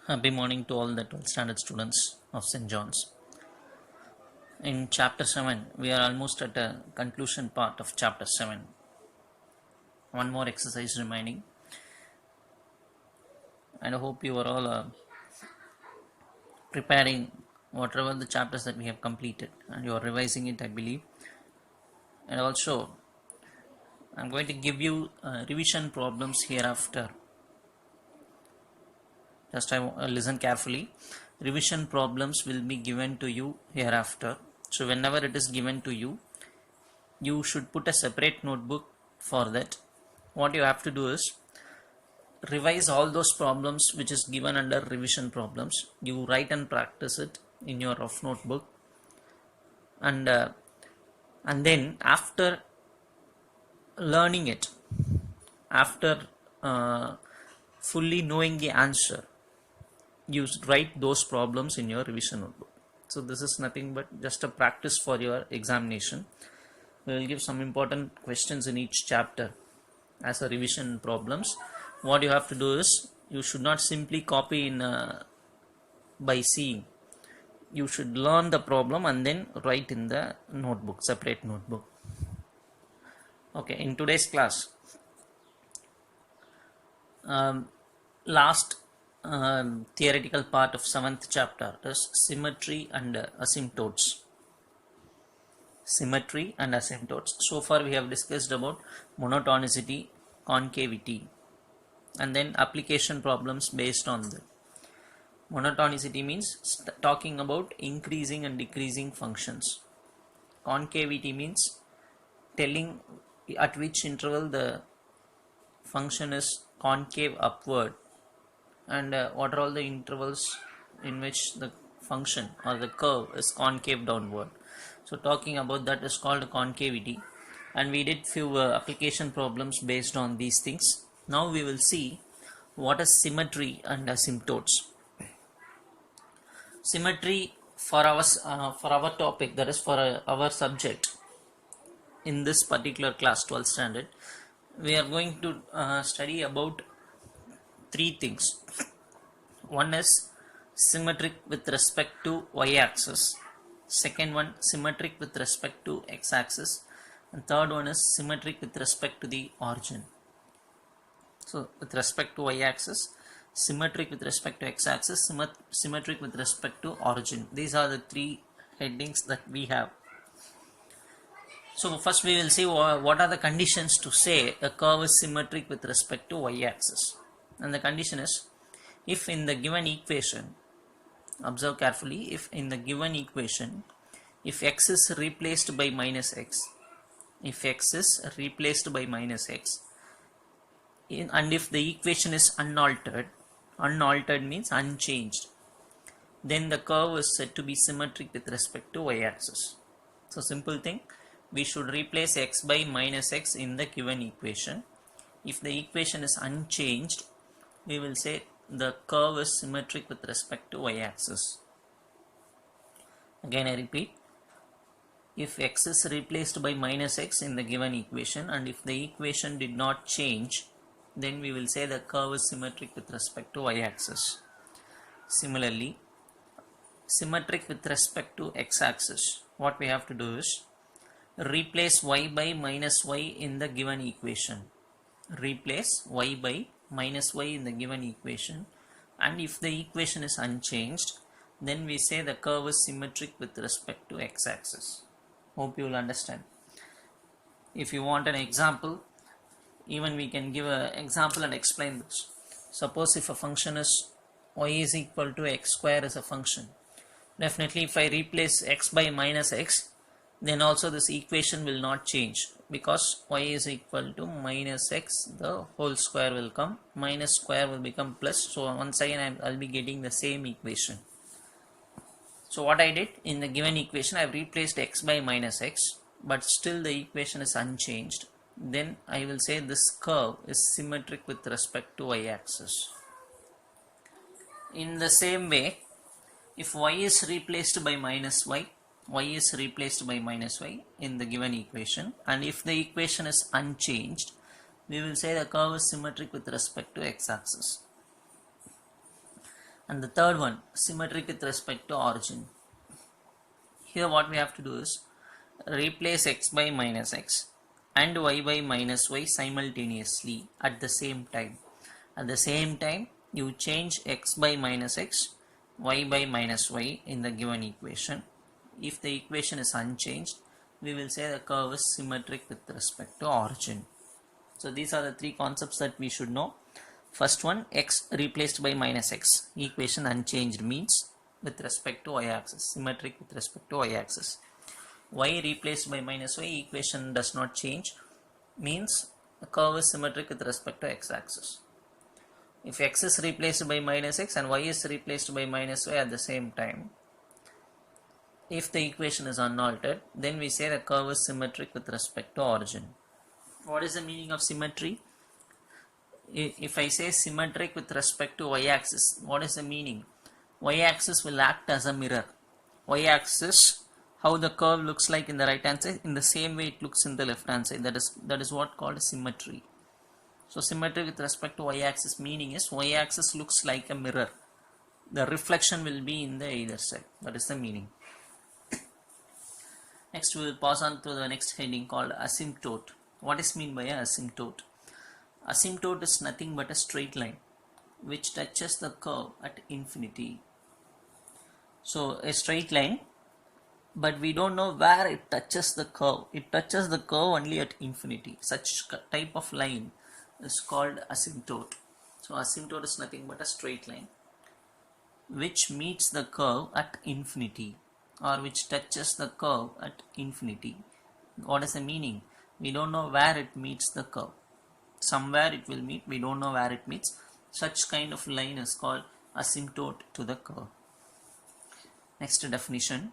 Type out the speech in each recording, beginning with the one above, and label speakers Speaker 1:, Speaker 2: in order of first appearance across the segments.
Speaker 1: Happy morning to all the 12th standard students of St. John's. In chapter 7, we are almost at the conclusion part of chapter 7. One more exercise remaining, and I hope you are all preparing whatever the chapters that we have completed and you are revising it, I believe. And also, I'm going to give you revision problems hereafter. Just listen carefully. Revision problems will be given to you hereafter. So whenever it is given to you, you should put a separate notebook for that. What you have to do is revise all those problems which is given under revision problems. You write and practice it in your rough notebook, and then after learning it, after fully knowing the answer, you write those problems in your revision notebook. So this is nothing but just a practice for your examination. We will give some important questions in each chapter as a revision problems. What you have to do is, you should not simply copy in by seeing. You should learn the problem and then write in the notebook, separate notebook. Okay, in today's class, last theoretical part of 7th chapter is symmetry and asymptotes. Symmetry and asymptotes. So far we have discussed about monotonicity, concavity, and then application problems based on that. Monotonicity means talking about increasing and decreasing functions. Concavity means telling at which interval the function is concave upward, and what are all the intervals in which the function or the curve is concave downward. So talking about that is called concavity, and we did few application problems based on these things. Now we will see what is symmetry and asymptotes. Symmetry for our topic, that is for our subject in this particular class, 12th standard, we are going to study about three things. One is symmetric with respect to y-axis, second one symmetric with respect to x-axis, and third one is symmetric with respect to the origin. So with respect to y-axis, symmetric with respect to x-axis, symmetric with respect to origin. These are the three headings that we have. So first we will see what are the conditions to say a curve is symmetric with respect to y-axis. And the condition is, if in the given equation, observe carefully, if in the given equation, if x is replaced by minus x, if x is replaced by minus x, and if the equation is unaltered means unchanged, then the curve is said to be symmetric with respect to y-axis. So simple thing, we should replace x by minus x in the given equation. If the equation is unchanged, we will say the curve is symmetric with respect to y-axis. Again I repeat, if x is replaced by minus x in the given equation, and if the equation did not change, then we will say the curve is symmetric with respect to y-axis. Similarly, symmetric with respect to x-axis, what we have to do is replace y by minus y in the given equation. Replace y by minus y in the given equation, and if the equation is unchanged, then we say the curve is symmetric with respect to x-axis. Hope you will understand. If you want an example, even we can give an example and explain this. Suppose if a function is y is equal to x square as a function, definitely if I replace x by minus x, then also this equation will not change, because y is equal to minus x, the whole square will come, minus square will become plus, so once again I'll be getting the same equation. So what I did, in the given equation I have replaced x by minus x, but still the equation is unchanged, then I will say this curve is symmetric with respect to y-axis. In the same way, if y is replaced by minus y is replaced by minus y in the given equation, and if the equation is unchanged, we will say the curve is symmetric with respect to x-axis. And the third one, symmetric with respect to origin. Here what we have to do is replace x by minus x and y by minus y simultaneously at the same time. At the same time, you change x by minus x, y by minus y in the given equation. If the equation is unchanged, we will say the curve is symmetric with respect to origin. So these are the three concepts that we should know. First one, x replaced by minus x, equation unchanged means with respect to y-axis, symmetric with respect to y-axis. Y replaced by minus y, equation does not change, means the curve is symmetric with respect to x-axis. If x is replaced by minus x and y is replaced by minus y at the same time, if the equation is unaltered, then we say the curve is symmetric with respect to origin. What is the meaning of symmetry? If I say symmetric with respect to y-axis, what is the meaning? Y-axis will act as a mirror. Y-axis, how the curve looks like in the right hand side, in the same way it looks in the left hand side. That is what called symmetry. So symmetry with respect to y-axis meaning is y-axis looks like a mirror. The reflection will be in the either side. That is the meaning. Next we will pass on to the next heading called asymptote. What is meant by a asymptote? Asymptote is nothing but a straight line which touches the curve at infinity. So a straight line, but we don't know where it touches the curve. It touches the curve only at infinity. Such type of line is called asymptote. So asymptote is nothing but a straight line which meets the curve at infinity, or which touches the curve at infinity. What is the meaning? We don't know where it meets the curve. Somewhere it will meet, we don't know where it meets. Such kind of line is called asymptote to the curve. Next definition,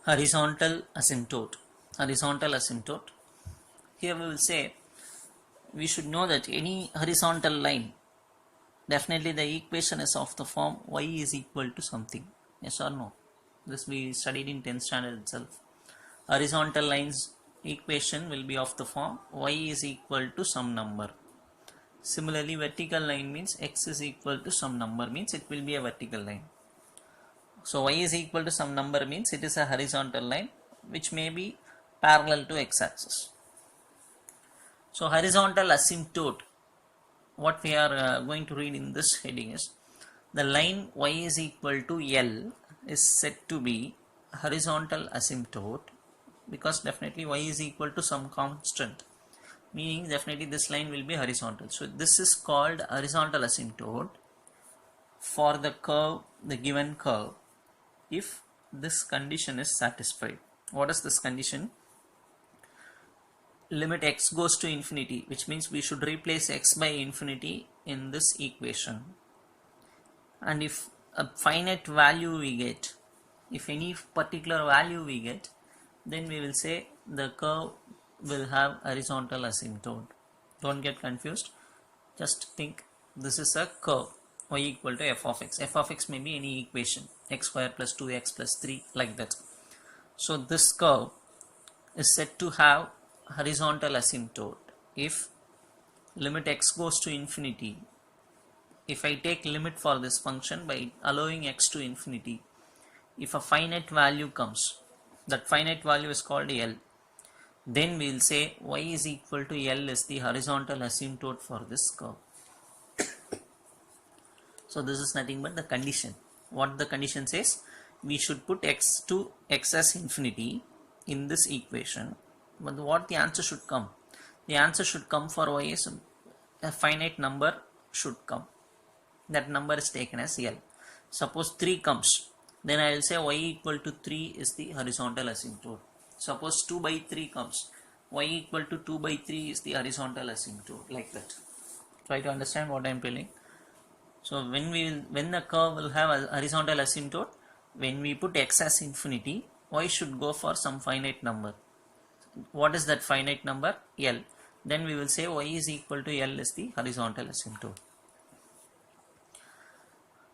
Speaker 1: horizontal asymptote. Horizontal asymptote. Here we will say, we should know that any horizontal line, definitely the equation is of the form y is equal to something. Yes or no? This we studied in 10th standard itself. Horizontal lines equation will be of the form y is equal to some number. Similarly, vertical line means x is equal to some number, means it will be a vertical line. So y is equal to some number means it is a horizontal line which may be parallel to x-axis. So horizontal asymptote, what we are going to read in this heading is, the line y is equal to L is said to be horizontal asymptote because definitely y is equal to some constant, meaning definitely this line will be horizontal. So this is called horizontal asymptote for the curve, the given curve, if this condition is satisfied. What is this condition? Limit x goes to infinity, which means we should replace x by infinity in this equation. And if a finite value we get, if any particular value we get, then we will say the curve will have horizontal asymptote. Don't get confused. Just think this is a curve y equal to f of x. F of x may be any equation, x square plus 2x plus 3, like that. So this curve is said to have horizontal asymptote if limit x goes to infinity. If I take limit for this function by allowing x to infinity, if a finite value comes, that finite value is called L, then we will say y is equal to L is the horizontal asymptote for this curve. So this is nothing but the condition. What the condition says, we should put x to x as infinity in this equation. But what the answer should come? The answer should come for y is a finite number should come. That number is taken as L. Suppose 3 comes, then I will say y equal to 3 is the horizontal asymptote. Suppose 2 by 3 comes, y equal to 2 by 3 is the horizontal asymptote, like that. Try to understand what I am telling. So when the curve will have a horizontal asymptote, when we put x as infinity, y should go for some finite number. What is that finite number? L. Then we will say y is equal to L is the horizontal asymptote.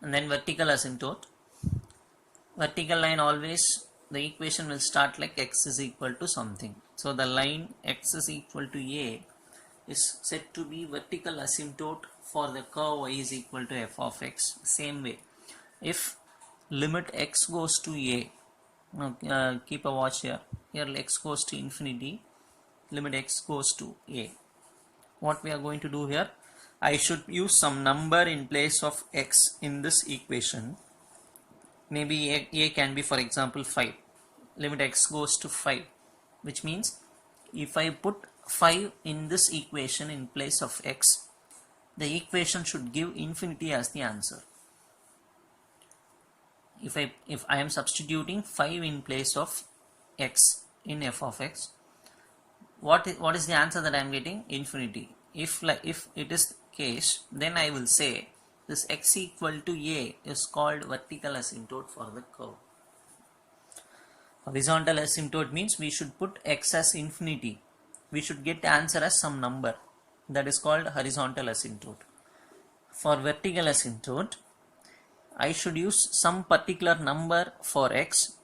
Speaker 1: And then vertical asymptote. Vertical line, always the equation will start like x is equal to something. So the line x is equal to a is said to be vertical asymptote for the curve y is equal to f of x. Same way, if limit x goes to a, now keep a watch here, x goes to infinity, limit x goes to a, what we are going to do here, I should use some number in place of x in this equation. Maybe a can be, for example, 5. Limit x goes to 5, which means if I put 5 in this equation in place of x, the equation should give infinity as the answer. If I am substituting 5 in place of x in f of x, what is the answer that I am getting? Infinity. If it is the case, then I will say this x equal to a is called vertical asymptote for the curve. Horizontal asymptote means we should put x as infinity. We should get answer as some number. That is called horizontal asymptote. For vertical asymptote, I should use some particular number for x,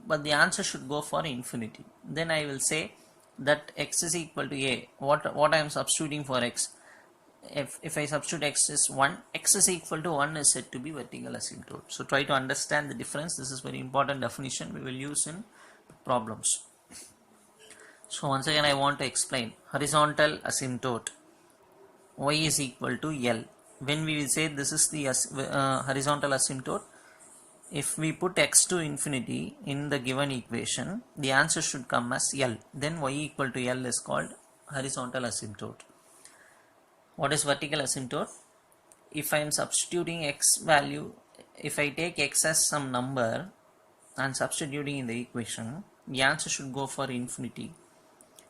Speaker 1: but the answer should go for infinity. Then I will say that x is equal to a. What I am substituting for x? If I substitute x is 1, x is equal to 1 is said to be vertical asymptote. So try to understand the difference. This is very important definition we will use in problems. So once again I want to explain horizontal asymptote. Y is equal to L. When we will say this is the horizontal asymptote, if we put x to infinity in the given equation, the answer should come as L. Then y equal to L is called horizontal asymptote. What is vertical asymptote? If I am substituting x value, if I take x as some number and substituting in the equation, the answer should go for infinity.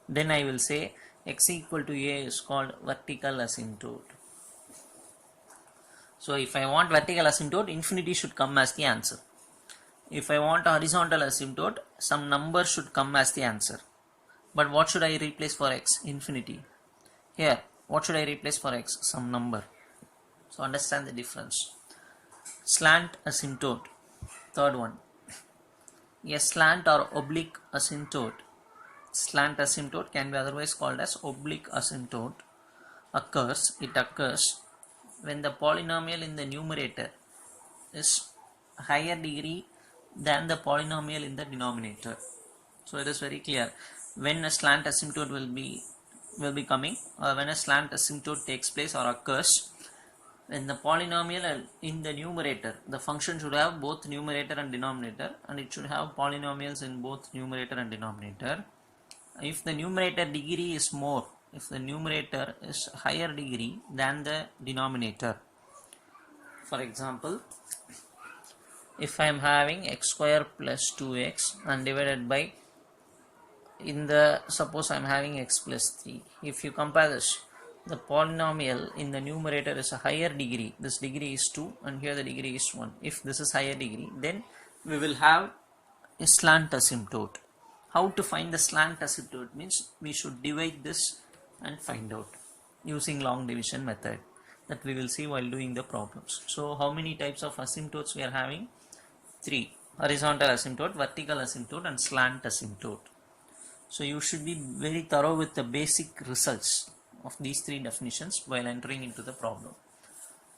Speaker 1: Then I will say x equal to a is called vertical asymptote. So if I want vertical asymptote, infinity should come as the answer. If I want a horizontal asymptote, some number should come as the answer. But what should I replace for x? Infinity. Here, what should I replace for x? Some number. So understand the difference. Slant asymptote. Third one. A slant or oblique asymptote. Slant asymptote can be otherwise called as oblique asymptote. It occurs when the polynomial in the numerator is higher degree than the polynomial in the denominator. So it is very clear when a slant asymptote will be coming, or when a slant asymptote takes place or occurs, when the polynomial in the numerator, the function should have both numerator and denominator, and it should have polynomials in both numerator and denominator. If the numerator degree is more, if the numerator is higher degree than the denominator, for example, if I am having x square plus 2x and divided by, suppose I am having x plus 3. If you compare this, the polynomial in the numerator is a higher degree. This degree is 2 and here the degree is 1. If this is higher degree, then we will have a slant asymptote. How to find the slant asymptote means we should divide this and find out using long division method, that we will see while doing the problems. So how many types of asymptotes we are having? 3. Horizontal asymptote, vertical asymptote and slant asymptote. So you should be very thorough with the basic results of these 3 definitions while entering into the problem.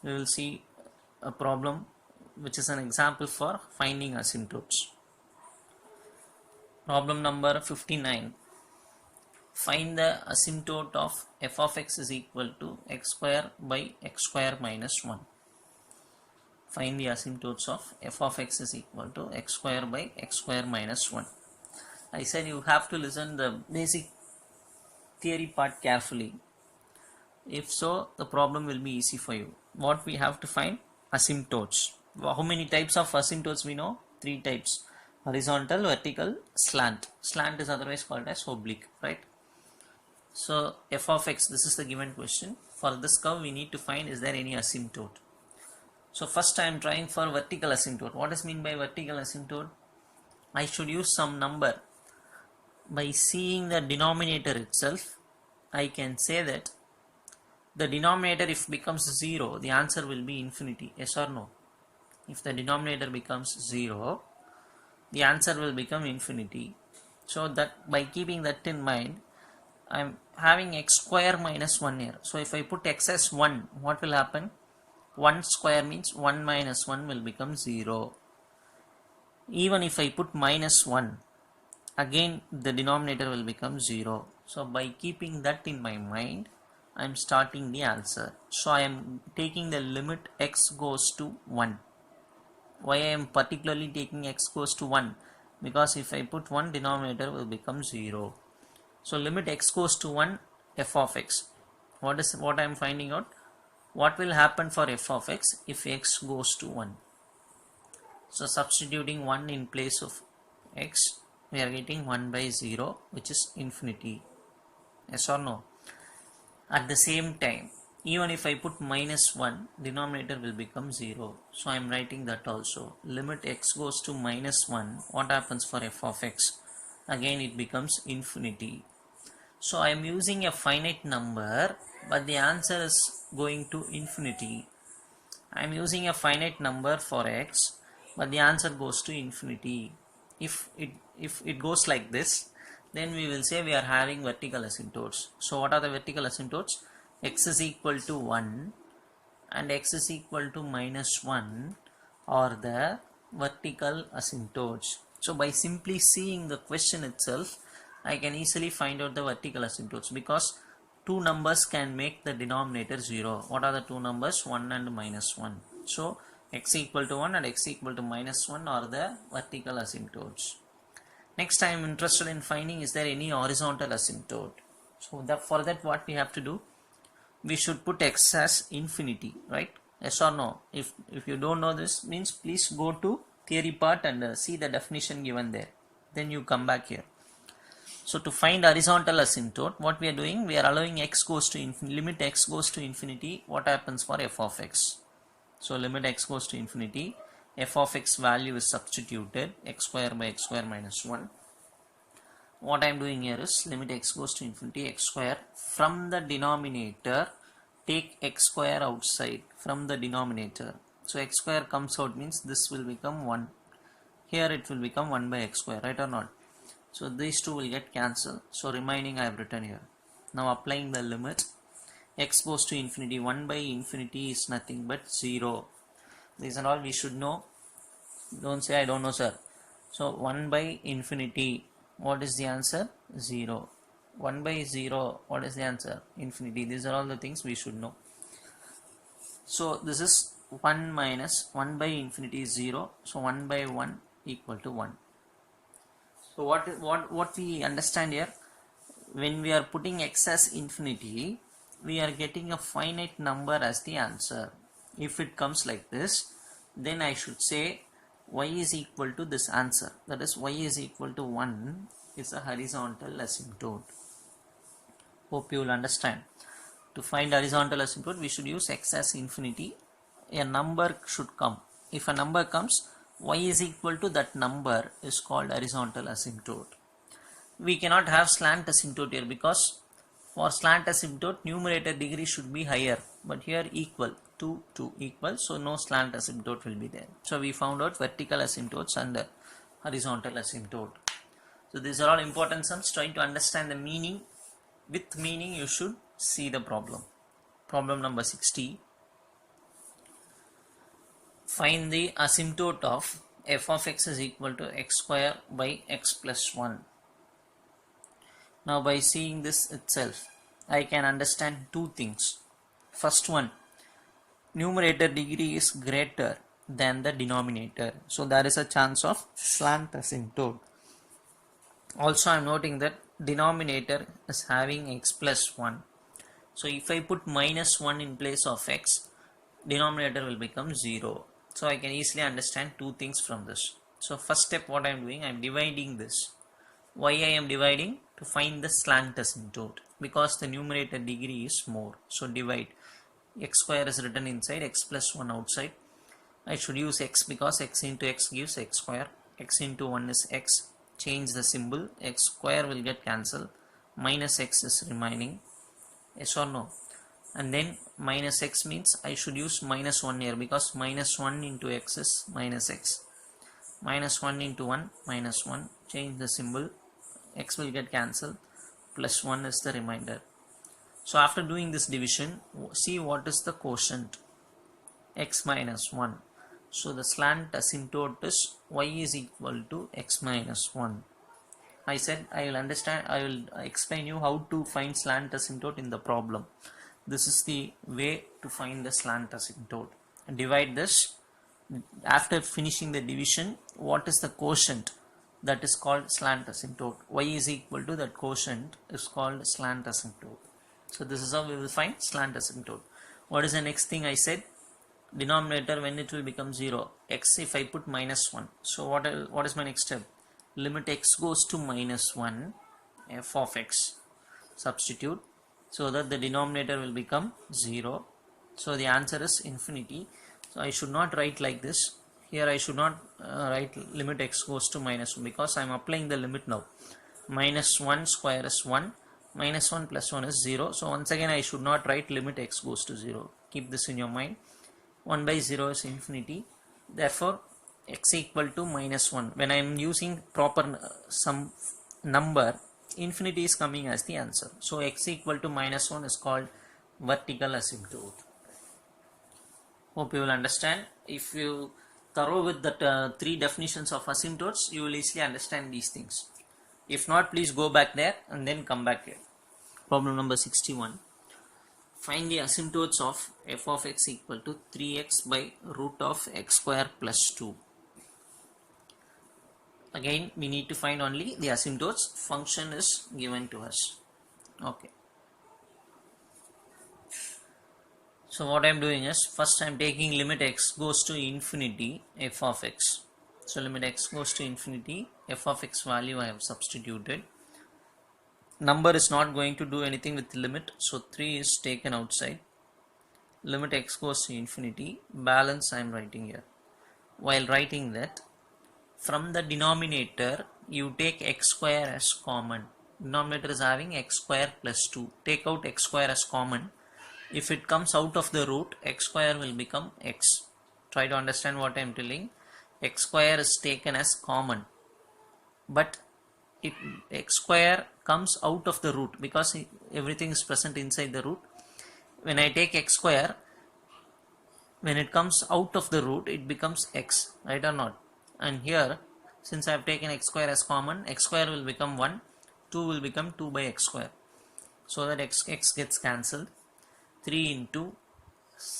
Speaker 1: We will see a problem which is an example for finding asymptotes. Problem number 59. Find the asymptote of f of x is equal to x square by x square minus 1. Find the asymptotes of f of x is equal to x square by x square minus 1. I said you have to listen the basic theory part carefully. If so, the problem will be easy for you. What we have to find? Asymptotes. How many types of asymptotes we know? 3 types. Horizontal, vertical, slant. Slant is otherwise called as oblique, right? So f of x, this is the given question. For this curve we need to find is there any asymptote. So first I am trying for vertical asymptote. What is mean by vertical asymptote? I should use some number. By seeing the denominator itself, I can say that the denominator, if becomes 0, the answer will be infinity. Yes or no? If the denominator becomes 0, the answer will become infinity. So that by keeping that in mind, I'm having x square minus 1 here. So if I put x as 1, what will happen? 1 square means 1 minus 1 will become 0. Even if I put minus 1, again the denominator will become 0. So by keeping that in my mind, I am starting the answer. So I am taking the limit x goes to 1. Why I am particularly taking x goes to 1? Because if I put 1, denominator will become 0. So limit x goes to 1, f of x. What I am finding out? What will happen for f of x if x goes to 1? So substituting 1 in place of x, we are getting 1 by 0, which is infinity. Yes or no? At the same time, even if I put minus 1, denominator will become 0. So I am writing that also. Limit x goes to minus 1, what happens for f of x? Again it becomes infinity. So I am using a finite number, but the answer is going to infinity. I am using a finite number for x, but the answer goes to infinity. If it goes like this, then we will say we are having vertical asymptotes. So what are the vertical asymptotes? X is equal to 1 and x is equal to minus 1 are the vertical asymptotes. So by simply seeing the question itself, I can easily find out the vertical asymptotes, because two numbers can make the denominator 0. What are the two numbers? 1 and minus 1. So x equal to 1 and x equal to minus 1 are the vertical asymptotes. Next, I am interested in finding, is there any horizontal asymptote? So for that what we have to do? We should put x as infinity, right? Yes or no? If you don't know this, means please go to theory part and see the definition given there. Then you come back here. So to find horizontal asymptote, what we are doing? We are allowing x goes to infinity. Limit x goes to infinity. What happens for f of x? So limit x goes to infinity. F of x value is substituted, x square by x square minus 1. What I am doing here is limit x goes to infinity, x square. From the denominator, take x square outside from the denominator. So x square comes out, means this will become 1. Here it will become 1 by x square, right or not? So these two will get cancelled. So remaining I have written here. Now applying the limit, x goes to infinity. 1 by infinity is nothing but 0. These are all we should know. Don't say I don't know, sir. So 1 by infinity, what is the answer? 0. 1 by 0, what is the answer? Infinity. These are all the things we should know. So this is 1 minus 1 by infinity is 0. So 1 by 1 equal to 1. So what we understand here, when we are putting x as infinity, we are getting a finite number as the answer. If it comes like this, then I should say y is equal to this answer, that is y is equal to 1 is a horizontal asymptote. Hope you will understand. To find horizontal asymptote, we should use x as infinity. A number should come. If a number comes, y is equal to that number is called horizontal asymptote. We cannot have slant asymptote here, because for slant asymptote numerator degree should be higher, but here equal, 2 equal, so no slant asymptote will be there. So we found out vertical asymptotes and horizontal asymptote. So these are all important sums. Trying to understand the meaning. With meaning you should see the problem. Problem number 60. Find the asymptote of f of x is equal to x square by x plus 1. Now by seeing this itself, I can understand two things. First one, numerator degree is greater than the denominator. So there is a chance of slant asymptote. Also I am noting that denominator is having x plus 1. So if I put minus 1 in place of x, denominator will become 0. So I can easily understand two things from this. So first step, what I am doing, I am dividing this. Why I am dividing? To find the slant asymptote, because the numerator degree is more. So divide. X square is written inside, x plus 1 outside. I should use x because x into x gives x square. X into 1 is x. Change the symbol. X square will get cancelled. Minus x is remaining. Yes or no? And then minus x means I should use minus 1 here, because minus 1 into x is minus x. Minus 1 into 1, minus 1. Change the symbol. X will get cancelled. plus 1 is the remainder. So after doing this division, see what is the quotient, x minus 1. So the slant asymptote is y is equal to x minus 1. I said I will explain you how to find slant asymptote in the problem. This is the way to find the slant asymptote. Divide this. After finishing the division, what is the quotient? That is called slant asymptote. Y is equal to that quotient is called slant asymptote. So this is how we will find slant asymptote. What is the next thing I said? Denominator, when it will become 0, x if I put minus 1. So what is my next step? Limit x goes to minus 1, f of x, substitute, so that the denominator will become 0. So the answer is infinity. So I should not write like this. Here I should not write limit x goes to minus 1, because I am applying the limit now. Minus 1 square is 1, minus 1 plus 1 is 0. So once again I should not write limit x goes to 0. Keep this in your mind. 1 by 0 is infinity. Therefore x equal to minus 1. When I am using proper some number, infinity is coming as the answer. So x equal to minus 1 is called vertical asymptote. Hope you will understand. If you thorough with the three definitions of asymptotes, you will easily understand these things. If not, please go back there and then come back here. Problem number 61. Find the asymptotes of f of x equal to 3x by root of x square plus 2. Again, we need to find only the asymptotes. Function is given to us. Okay. So what I am doing is, first I am taking limit x goes to infinity f of x. So limit x goes to infinity, f of x value I have substituted. Number is not going to do anything with limit, so 3 is taken outside. Limit x goes to infinity, balance I am writing here. While writing that, from the denominator you take x square as common. Denominator is having x square plus 2. Take out x square as common. If it comes out of the root, x square will become x. Try to understand what I am telling. X square is taken as common, but x square comes out of the root because everything is present inside the root. When I take x square, when it comes out of the root, it becomes x, right or not? And here, since I have taken x square as common, x square will become 1, 2 will become 2 by x square, so that x gets cancelled. 3 into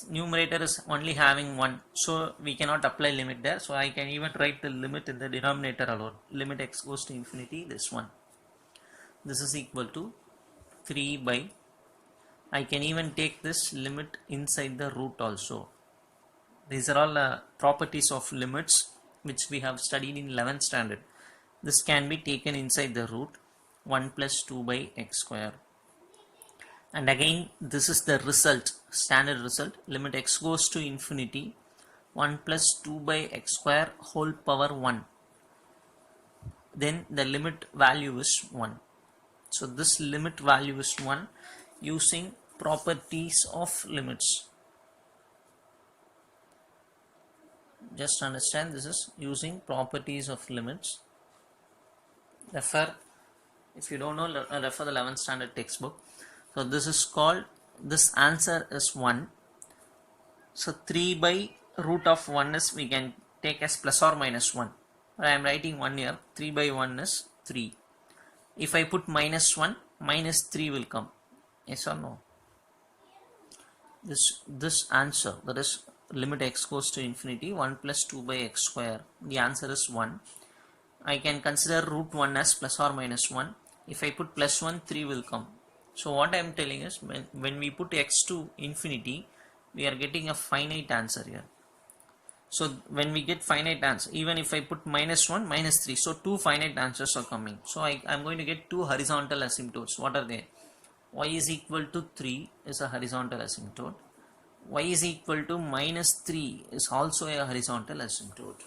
Speaker 1: numerator is only having 1, so we cannot apply limit there. So I can even write the limit in the denominator alone. Limit x goes to infinity, this one. This is equal to 3 by, I can even take this limit inside the root also. These are all properties of limits which we have studied in 11th standard. This can be taken inside the root, 1 plus 2 by x square. And again, this is the result, standard result. Limit x goes to infinity, 1 plus 2 by x square whole power 1. Then the limit value is 1. So this limit value is 1 using properties of limits. Just understand, this is using properties of limits. Refer, if you don't know, refer the 11th standard textbook. So this is called, this answer is 1. So 3 by root of 1 is, we can take as plus or minus 1. But I am writing 1 here. 3 by 1 is 3. If I put minus 1, minus 3 will come. Yes or no? This answer, that is limit x goes to infinity, 1 plus 2 by x square. The answer is 1. I can consider root 1 as plus or minus 1. If I put plus 1, 3 will come. So what I am telling is, when we put x to infinity, we are getting a finite answer here. So when we get finite answer, even if I put minus 1, minus 3, so 2 finite answers are coming. So I am going to get 2 horizontal asymptotes. What are they? Y is equal to 3 is a horizontal asymptote. Y is equal to minus 3 is also a horizontal asymptote.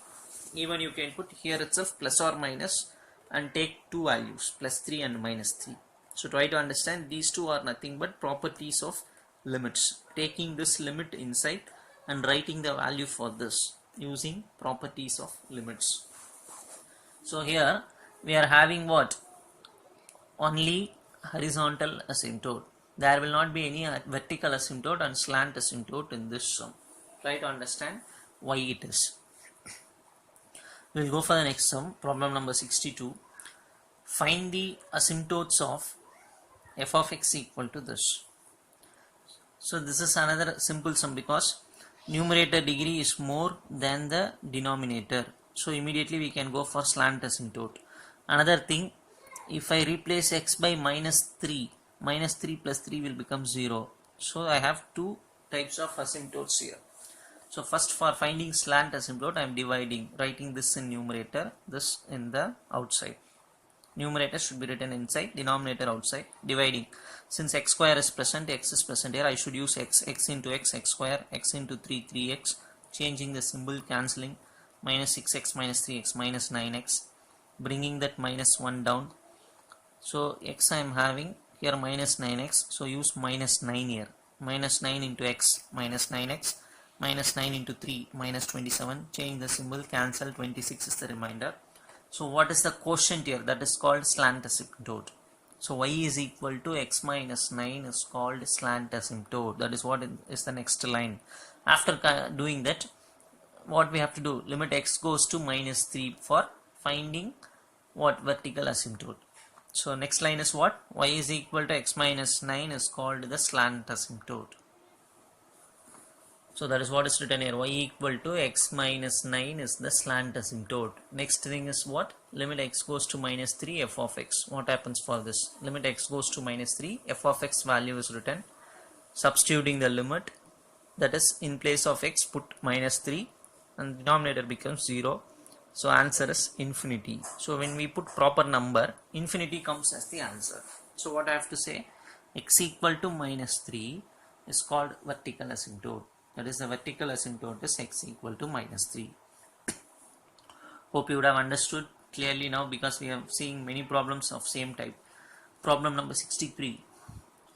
Speaker 1: Even you can put here itself plus or minus and take 2 values, plus 3 and minus 3. So try to understand, these two are nothing but properties of limits. Taking this limit inside and writing the value for this using properties of limits. So here we are having what? Only horizontal asymptote. There will not be any vertical asymptote and slant asymptote in this sum. Try to understand why it is. We will go for the next sum, problem number 62. Find the asymptotes of f of x equal to this. So this is another simple sum because numerator degree is more than the denominator. So immediately we can go for slant asymptote. Another thing, if I replace x by -3, -3 plus 3 will become 0. So I have two types of asymptotes here. So first, for finding slant asymptote, I am writing this in numerator, this in the outside. Numerator should be written inside, denominator outside, dividing. Since x square is present, x is present here, I should use x into x square, x into 3, 3x, changing the symbol, cancelling, minus 6x minus 3x minus 9x, bringing that minus 1 down. So x I am having here minus 9x, so use minus 9 here, minus 9 into x minus 9x, minus 9 into 3 minus 27, change the symbol, cancel, 26 is the remainder. So what is the quotient here? That is called slant asymptote. So y is equal to x minus 9 is called slant asymptote. That is what is the next line. After doing that, what we have to do? Limit x goes to minus 3 for finding what? Vertical asymptote. So next line is what? Y is equal to x minus 9 is called the slant asymptote. So that is what is written here. Y equal to x minus 9 is the slant asymptote. Next thing is what? Limit x goes to minus 3 f of x. What happens for this? Limit x goes to minus 3, f of x value is written. Substituting the limit, that is in place of x put minus 3 and denominator becomes 0. So answer is infinity. So when we put proper number, infinity comes as the answer. So what I have to say? X equal to minus 3 is called vertical asymptote. That is, the vertical asymptote is x equal to minus 3. Hope you would have understood clearly now, because we have seen many problems of same type. Problem number 63.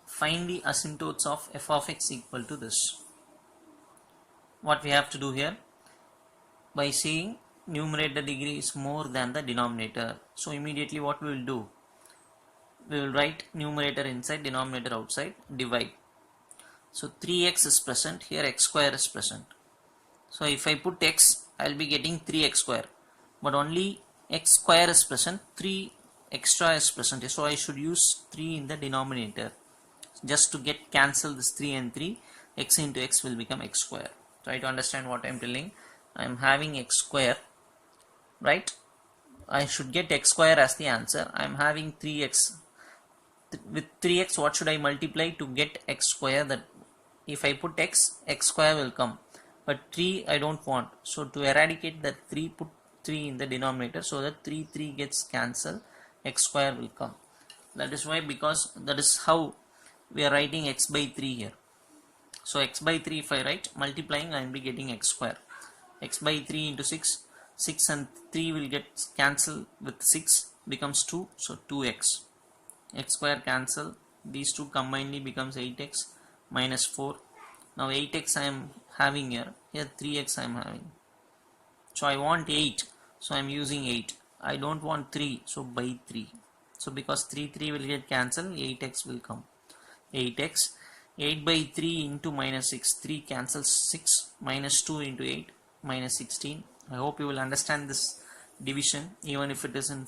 Speaker 1: Find the asymptotes of f of x equal to this. What we have to do here? By seeing numerator degree is more than the denominator. So immediately what we will do? We will write numerator inside, denominator outside, divide. So 3x is present, here x square is present. So if I put x, I will be getting 3x square. But only x square is present, 3 extra is present. So I should use 3 in the denominator. Just to get cancel this 3 and 3, x into x will become x square. Try to understand what I am telling. I am having x square, right? I should get x square as the answer. I am having 3x. With 3x, what should I multiply to get x square? That if I put x, x square will come, but 3 I don't want. So to eradicate that 3, put 3 in the denominator, so that 3 gets cancelled, x square will come. That is why, because that is how we are writing x by 3 here. So x by 3 if I write, multiplying, I will be getting x square. X by 3 into 6, 6 and 3 will get cancelled with 6, becomes 2, so 2x. X square cancel, these two combinedly becomes 8x minus 4. Now 8x I am having here 3x I am having. So I want 8, so I am using 8. I don't want 3, so by 3. So because 3 will get cancelled, 8x will come. 8x, 8 by 3 into minus 6, 3 cancels 6, minus 2 into 8, minus 16. I hope you will understand this division, even if it is in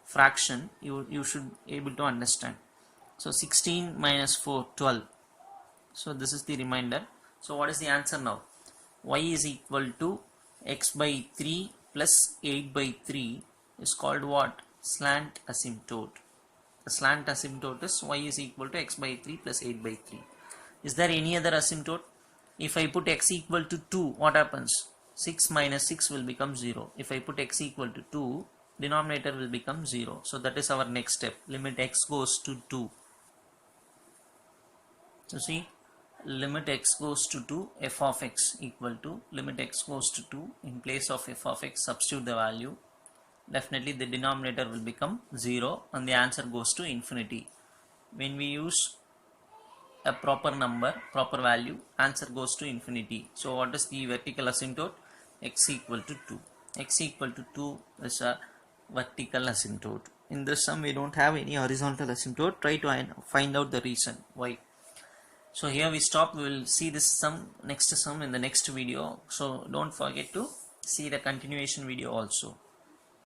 Speaker 1: fraction, you should able to understand. So 16 minus 4, 12. So this is the remainder. So what is the answer now? Y is equal to x by 3 plus 8 by 3 is called what? Slant asymptote. The slant asymptote is y is equal to x by 3 plus 8 by 3. Is there any other asymptote? If I put x equal to 2, what happens? 6 minus 6 will become 0. If I put x equal to 2, denominator will become 0. So that is our next step. Limit x goes to 2. So see, limit x goes to 2, f of x equal to, limit x goes to 2, in place of f of x substitute the value. Definitely the denominator will become 0 and the answer goes to infinity. When we use a proper number, proper value, answer goes to infinity. So what is the vertical asymptote? X equal to 2. X equal to 2 is a vertical asymptote. In this sum we don't have any horizontal asymptote. Try to find out the reason why. So here we stop. We will see this next sum in the next video. So don't forget to see the continuation video also.